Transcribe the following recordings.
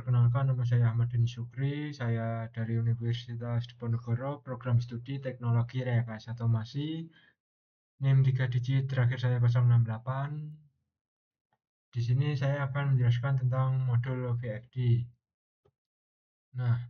perkenalkan, nama saya Ahmad Deni Syukri. Saya dari Universitas Diponegoro, program studi Teknologi Rekayasa Otomasi. NIM 3 digit terakhir saya 068. Di sini saya akan menjelaskan tentang modul VFD. Nah,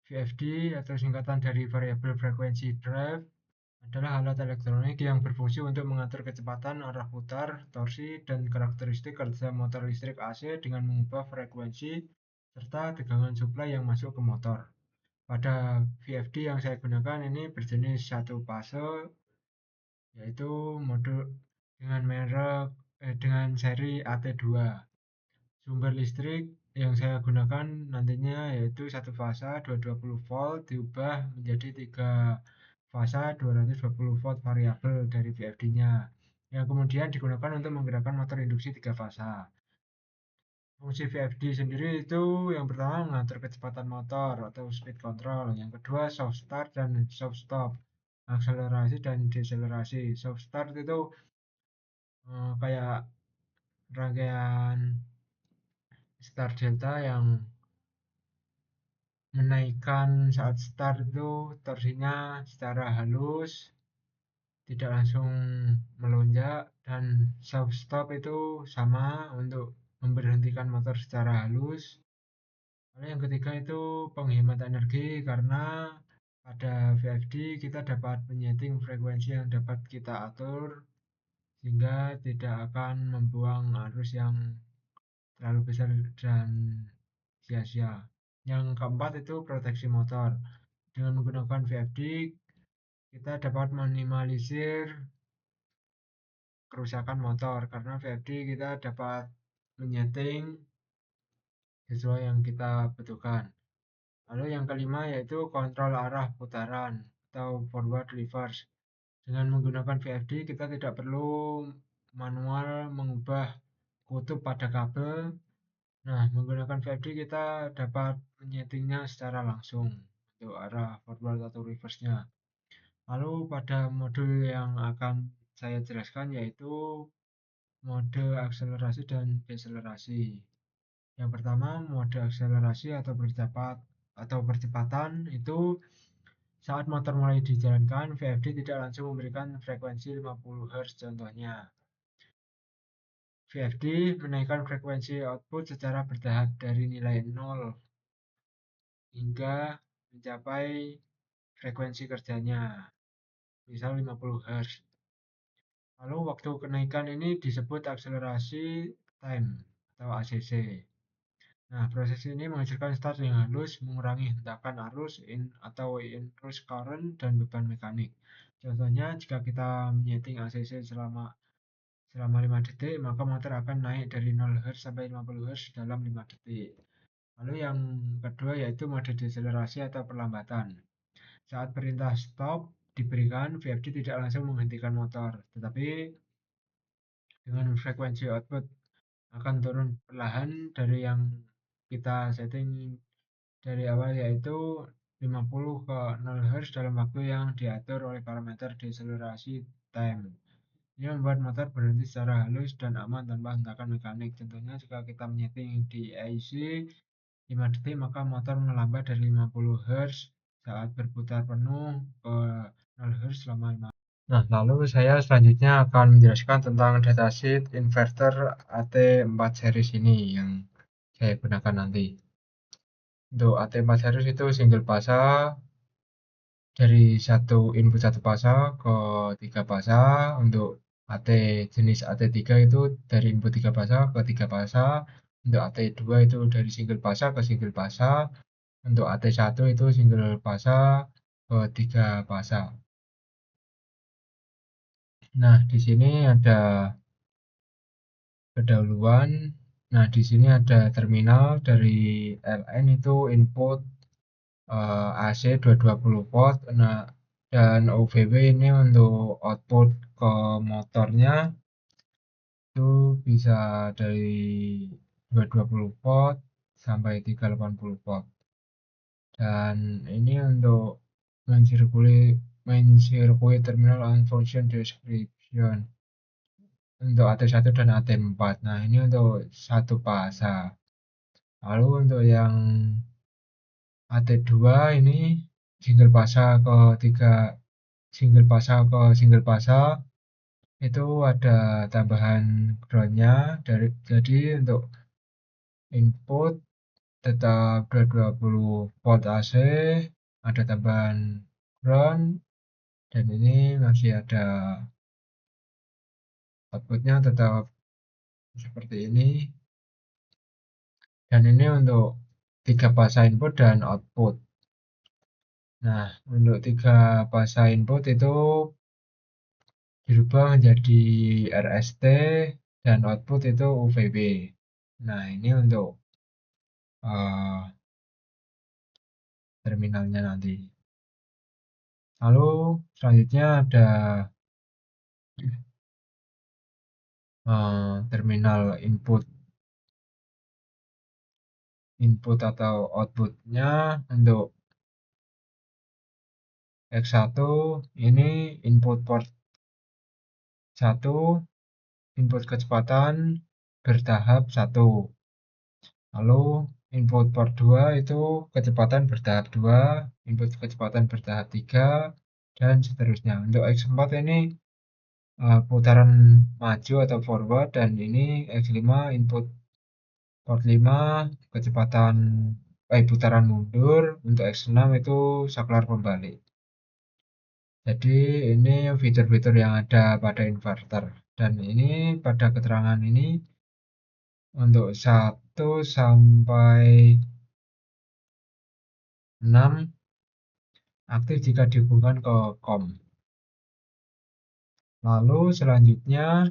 VFD atau singkatan dari Variable Frequency Drive adalah alat elektronik yang berfungsi untuk mengatur kecepatan, arah putar, torsi, dan karakteristik kerja motor listrik AC dengan mengubah frekuensi serta tegangan suplai yang masuk ke motor. Pada VFD yang saya gunakan ini berjenis satu fase, yaitu modul dengan dengan seri AT2. Sumber listrik yang saya gunakan nantinya yaitu satu fasa 220 volt diubah menjadi 3 fasa 220 volt variabel dari VFD-nya yang kemudian digunakan untuk menggerakkan motor induksi 3 fasa. Fungsi VFD sendiri itu yang pertama mengatur kecepatan motor atau speed control, yang kedua soft start dan soft stop, akselerasi dan deselerasi. Soft start itu kayak rangkaian start delta yang menaikkan saat start itu torsinya secara halus, tidak langsung melonjak, dan soft stop itu sama untuk memberhentikan motor secara halus. Lalu yang ketiga itu penghemat energi, karena pada VFD kita dapat menyeting frekuensi yang dapat kita atur sehingga tidak akan membuang arus yang terlalu besar dan sia-sia. Yang keempat itu proteksi motor. Dengan menggunakan VFD kita dapat minimalisir kerusakan motor karena VFD kita dapat menyeting sesuai yang kita butuhkan. Lalu yang kelima yaitu kontrol arah putaran atau forward reverse. Dengan menggunakan VFD kita tidak perlu manual mengubah kutub pada kabel. Nah, menggunakan VFD kita dapat menyetingnya secara langsung untuk arah forward atau reverse-nya. Lalu pada modul yang akan saya jelaskan yaitu mode akselerasi dan deselerasi. Yang pertama, mode akselerasi atau percepatan itu saat motor mulai dijalankan, VFD tidak langsung memberikan frekuensi 50 Hz contohnya. VFD menaikkan frekuensi output secara bertahap dari nilai 0 hingga mencapai frekuensi kerjanya, misal 50 Hz. Lalu waktu kenaikan ini disebut akselerasi time atau ACC. Nah, proses ini menghasilkan start yang halus, mengurangi hentakan arus atau inrush current dan beban mekanik. Contohnya, jika kita menyeting ACC selama 5 detik, maka motor akan naik dari 0 Hz sampai 50 Hz dalam 5 detik. Lalu yang kedua yaitu mode deselerasi atau perlambatan. Saat perintah stop diberikan, VFD tidak langsung menghentikan motor, tetapi dengan frekuensi output akan turun perlahan dari yang kita setting dari awal, yaitu 50 ke 0 Hz dalam waktu yang diatur oleh parameter deselerasi time. Ini membuat motor berhenti secara halus dan aman tanpa hentakan mekanik. Contohnya jika kita menyeting di IC 5 detik, maka motor melambat dari 50 Hz saat berputar penuh ke 0 Hz selama 5. Nah, lalu saya selanjutnya akan menjelaskan tentang datasheet inverter AT4 series ini yang saya gunakan nanti. Untuk AT4 series itu single fasa dari input satu fasa ke 3 fasa. Untuk jenis AT3 itu dari input 3 fasa ke 3 fasa. Untuk AT2 itu dari single fasa ke single fasa. Untuk AT1 itu single fasa ke 3 fasa. Nah, di sini ada pendahuluan. Nah, di sini ada terminal dari LN itu input AC 220 volt. Nah, dan OVW ini untuk output ke motornya itu bisa dari 220 volt sampai 380 volt. Dan ini untuk main circuit terminal on function description untuk AT1 dan AT4. Nah, ini untuk satu fasa. Lalu untuk yang AT2 ini single pasa ke tiga single pasa ke single pasa itu ada tambahan groundnya jadi untuk input tetap 220 volt AC, ada tambahan ground, dan ini masih ada outputnya tetap seperti ini. Dan ini untuk tiga pasa input dan output. Nah, untuk tiga pasa input itu dirubah menjadi RST dan output itu UVB. Nah, ini untuk terminalnya nanti. Lalu selanjutnya ada terminal input atau outputnya untuk X1 ini input port 1 input kecepatan bertahap 1. Lalu input port 2 itu kecepatan bertahap 2, input kecepatan bertahap 3, dan seterusnya. Untuk X4 ini putaran maju atau forward, dan ini X5 input port 5 kecepatan putaran mundur, untuk X6 itu saklar pembalik. Jadi ini fitur-fitur yang ada pada inverter, dan ini pada keterangan ini untuk 1 sampai 6 aktif jika dihubungkan ke COM. Lalu selanjutnya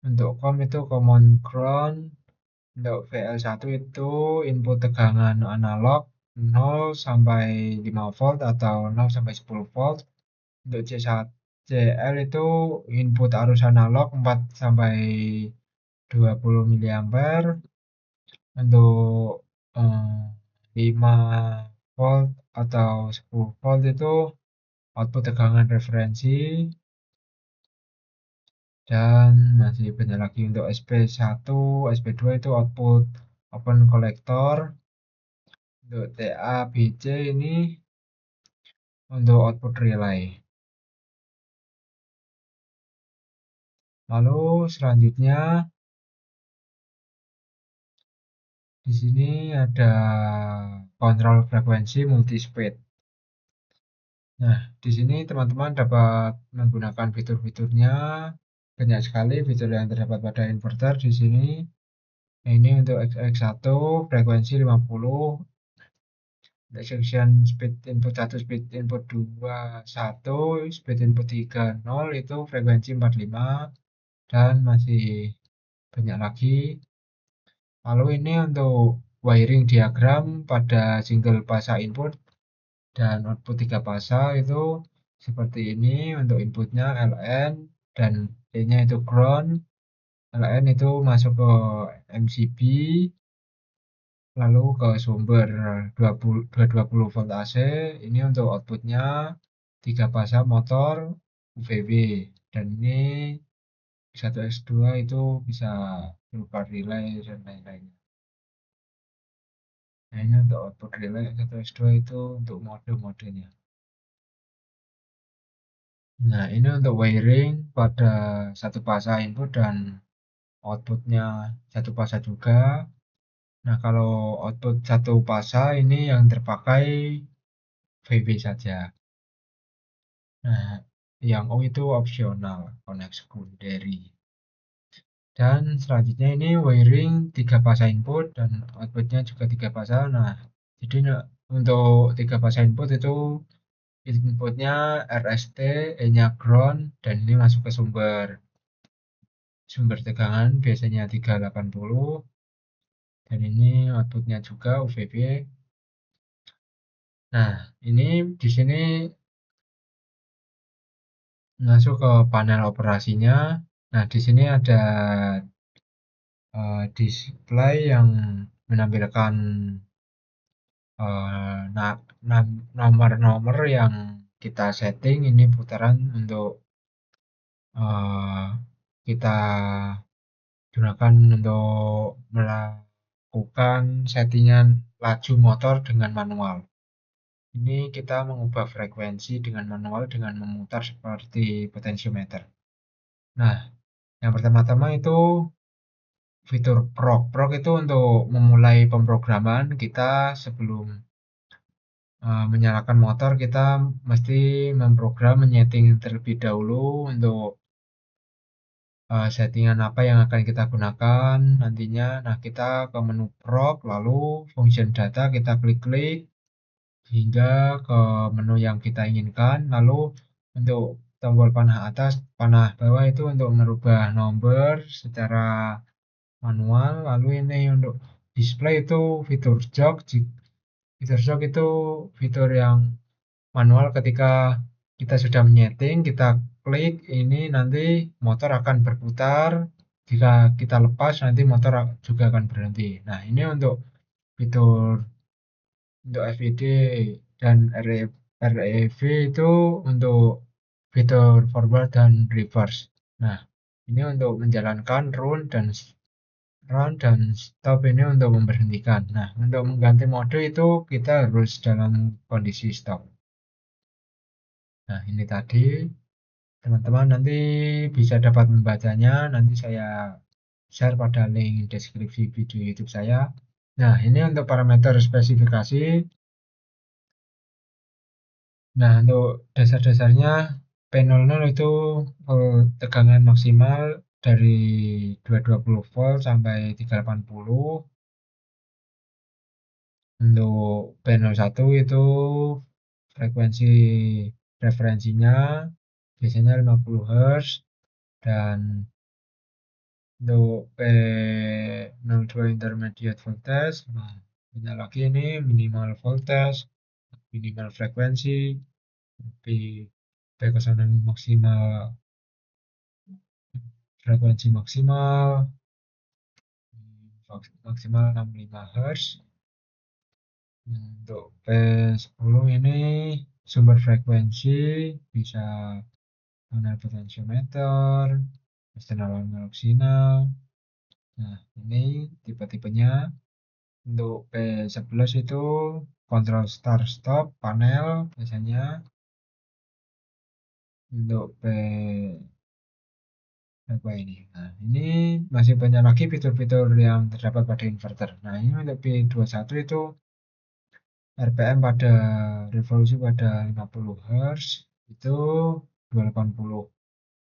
untuk COM itu common ground. Untuk VL1 itu input tegangan analog 0 sampai 5 volt atau 0 sampai 10 volt. Untuk CL itu input arus analog 4 sampai 20 mA. Untuk 5 volt atau 10 volt itu output tegangan referensi. Dan masih banyak lagi untuk SP1, SP2 itu output open collector. Untuk TABC ini untuk output relay. Lalu selanjutnya di sini ada kontrol frekuensi multi speed. Nah, di sini teman-teman dapat menggunakan fitur-fiturnya. Banyak sekali fitur yang terdapat pada inverter di sini. Nah, ini untuk X1 frekuensi 50, section speed input 1, speed input 2, 1, speed input 3, 0 itu frekuensi 45, dan masih banyak lagi. Lalu ini untuk wiring diagram pada single pasa input dan output 3 pasa itu seperti ini. Untuk inputnya LN dan D-nya itu ground. LN itu masuk ke MCB, lalu ke sumber 220 volt AC. Ini untuk outputnya 3 pasa motor UVB, dan ini 1X2 itu bisa berupa relay dan lain-lain. Nah, ini untuk output relay 1X2 itu untuk mode-modenya. Nah, ini untuk wiring pada satu pasa input dan outputnya satu pasa juga. Nah, kalau output satu pasa ini yang terpakai VB saja. Nah, yang O itu opsional, connect secondary. Dan selanjutnya ini wiring 3 pasa input dan outputnya juga 3 pasa. Nah, jadi untuk 3 pasa input itu inputnya RST, E-nya ground, dan ini masuk ke sumber tegangan biasanya 380, dan ini outputnya juga UVB. Nah, ini di sini masuk ke panel operasinya. Nah, di sini ada display yang menampilkan nomor-nomor yang kita setting. Ini putaran untuk kita gunakan untuk melakukan settingan laju motor dengan manual. Ini kita mengubah frekuensi dengan manual dengan memutar seperti potentiometer. Nah, yang pertama-tama itu fitur proc. Proc itu untuk memulai pemrograman kita sebelum menyalakan motor, kita mesti memprogram, menyeting terlebih dahulu untuk settingan apa yang akan kita gunakan nantinya. Nah, kita ke menu proc, lalu function data kita klik-klik hingga ke menu yang kita inginkan. Lalu untuk tombol panah atas, panah bawah itu untuk merubah nomor secara manual. Lalu ini untuk display itu fitur jog. Fitur jog itu fitur yang manual ketika kita sudah menyeting, kita klik ini nanti motor akan berputar. Jika kita lepas nanti motor juga akan berhenti. Nah, ini untuk fitur untuk FID dan REV itu untuk fitur forward dan reverse. Nah, ini untuk menjalankan run dan stop ini untuk memberhentikan. Nah, untuk mengganti mode itu kita harus dalam kondisi stop. Nah, ini tadi teman-teman nanti bisa dapat membacanya, nanti saya share pada link deskripsi video YouTube saya. Nah, ini untuk parameter spesifikasi. Nah, untuk dasar-dasarnya P00 itu tegangan maksimal dari 220 volt sampai 380. Untuk P01 itu frekuensi referensinya biasanya 50 Hz, dan untuk P02 intermediate voltage, nah banyak lagi ini minimal voltage, minimal frekuensi, P06 maksimal, frekuensi maksimal, maksimal 65 Hz. Untuk P10 ini sumber frekuensi bisa panel potentiometer, eksternal analog signal. Nah, ini tipe-tipenya. Untuk P11 itu kontrol start stop panel biasanya. Untuk P apa ini? Nah, ini masih banyak lagi fitur-fitur yang terdapat pada inverter. Nah, ini untuk P21 itu RPM pada revolusi pada 50 Hz itu 280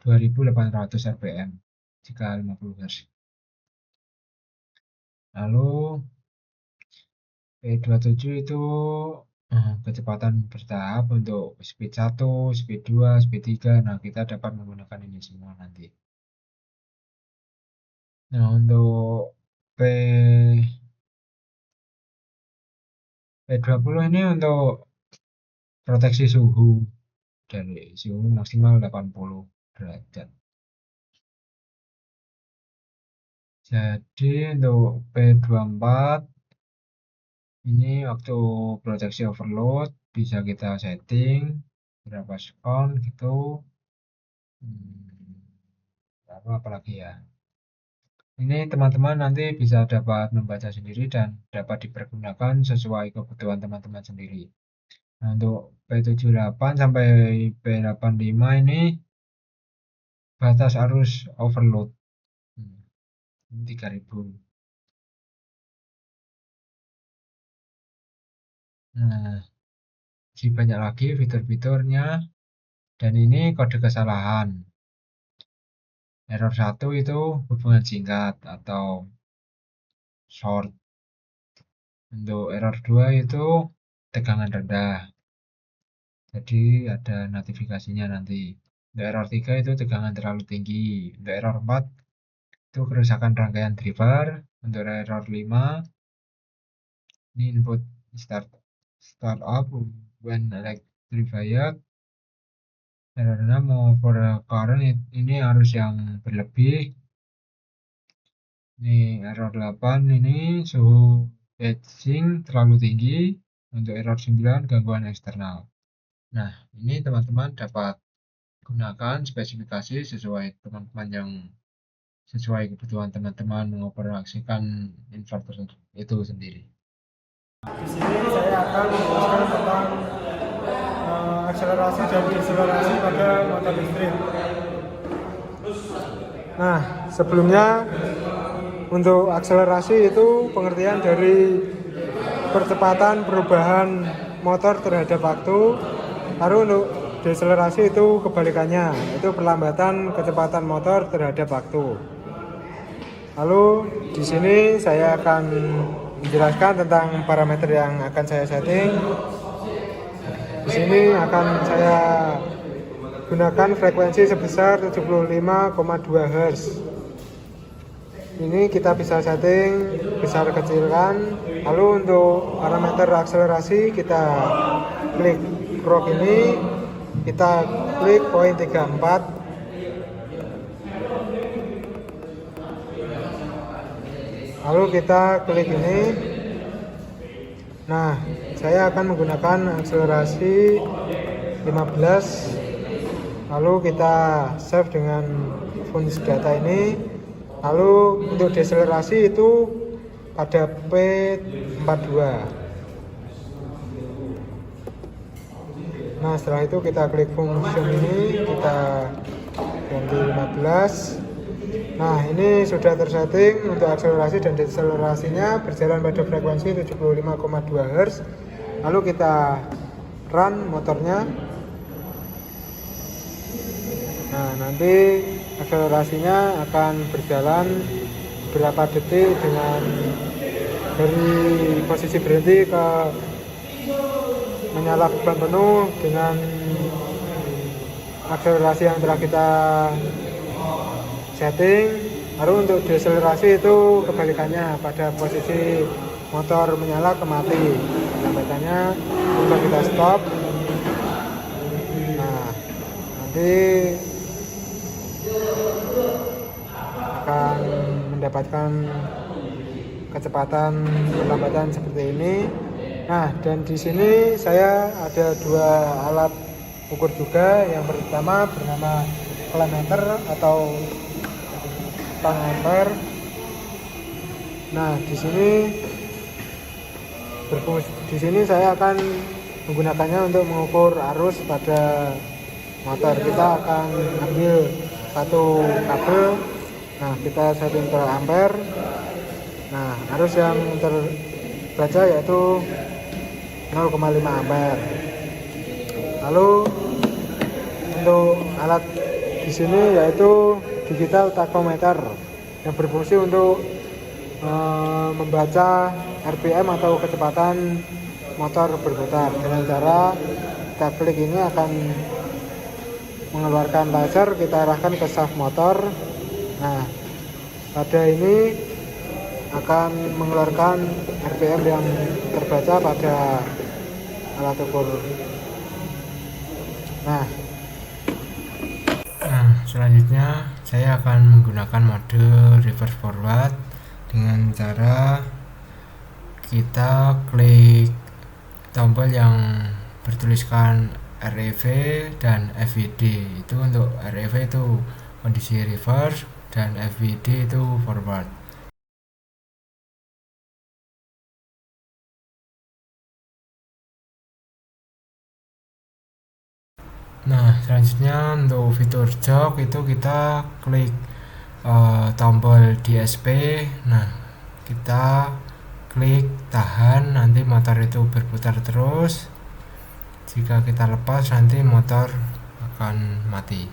2800 RPM jika 50 Hz. Lalu P27 itu kecepatan bertahap untuk speed 1, speed 2, speed 3. Nah, kita dapat menggunakan ini semua nanti. Nah, untuk P20 ini untuk proteksi suhu dari suhu maksimal 80 derajat. Jadi untuk P24 ini waktu proteksi overload bisa kita setting berapa sekon gitu. Apalagi ya. Ini teman-teman nanti bisa dapat membaca sendiri dan dapat dipergunakan sesuai kebutuhan teman-teman sendiri. Nah, untuk P78 sampai P85 ini batas arus overload. Ini 3000. Nah, masih banyak lagi fitur-fiturnya. Dan ini kode kesalahan. Error 1 itu hubungan singkat atau short. Untuk error 2 itu tegangan rendah. Jadi ada notifikasinya nanti. Untuk error 3 itu tegangan terlalu tinggi. Untuk error 4 itu kerusakan rangkaian driver. Untuk error 5 ini input start up when electrified. Error 6 over current, ini arus yang berlebih. Ini error 8 ini suhu heatsink terlalu tinggi. Untuk error 9 gangguan eksternal. Nah, ini teman-teman dapat gunakan spesifikasi sesuai teman-teman yang sesuai kebutuhan teman-teman mengoperasikan inverter itu sendiri. Di sini saya akan menjelaskan tentang akselerasi dan deselerasi pada motor listrik. Nah, sebelumnya untuk akselerasi itu pengertian dari percepatan perubahan motor terhadap waktu. Lalu untuk deselerasi itu kebalikannya, itu perlambatan kecepatan motor terhadap waktu. Lalu di sini saya akan menjelaskan tentang parameter yang akan saya setting. Di sini akan saya gunakan frekuensi sebesar 75,2 Hz. Ini kita bisa setting besar kecilkan. Lalu untuk parameter akselerasi kita klik rock ini, kita klik poin 34. Lalu kita klik ini. Nah, saya akan menggunakan akselerasi 15. Lalu kita save dengan funds data ini. Lalu untuk deselerasi itu pada P42. Nah, setelah itu kita klik function ini, kita ganti 15. Nah, ini sudah tersetting untuk akselerasi dan deselerasinya berjalan pada frekuensi 75,2 Hz. Lalu kita run motornya. Nah, nanti akselerasinya akan berjalan beberapa detik dengan dari posisi berhenti ke menyala beban penuh dengan akselerasi yang telah kita setting. Lalu untuk deselerasi itu kebalikannya, pada posisi motor menyala ke mati. Lambatannya coba kita stop. Nah, nanti akan mendapatkan kecepatan perlambatan seperti ini. Nah, dan di sini saya ada dua alat ukur juga. Yang pertama bernama klemeter atau tang ampere. Nah, di sini saya akan menggunakannya untuk mengukur arus pada motor. Kita akan ambil satu kabel. Nah, kita setting ke ampere. Nah, arus yang terbaca yaitu 0,5 ampere. Lalu untuk alat di sini yaitu digital tachometer yang berfungsi untuk membaca RPM atau kecepatan motor berputar. Dengan cara kita klik ini akan mengeluarkan laser, kita arahkan ke shaft motor. Nah, pada ini akan mengeluarkan RPM yang terbaca pada alat ukur. Nah, selanjutnya saya akan menggunakan mode reverse forward dengan cara kita klik tombol yang bertuliskan REV dan FWD. Itu untuk REV itu kondisi reverse dan FWD itu forward. Nah, selanjutnya untuk fitur jok itu kita klik tombol DSP. Nah, kita klik tahan, nanti motor itu berputar terus. Jika kita lepas nanti motor akan mati.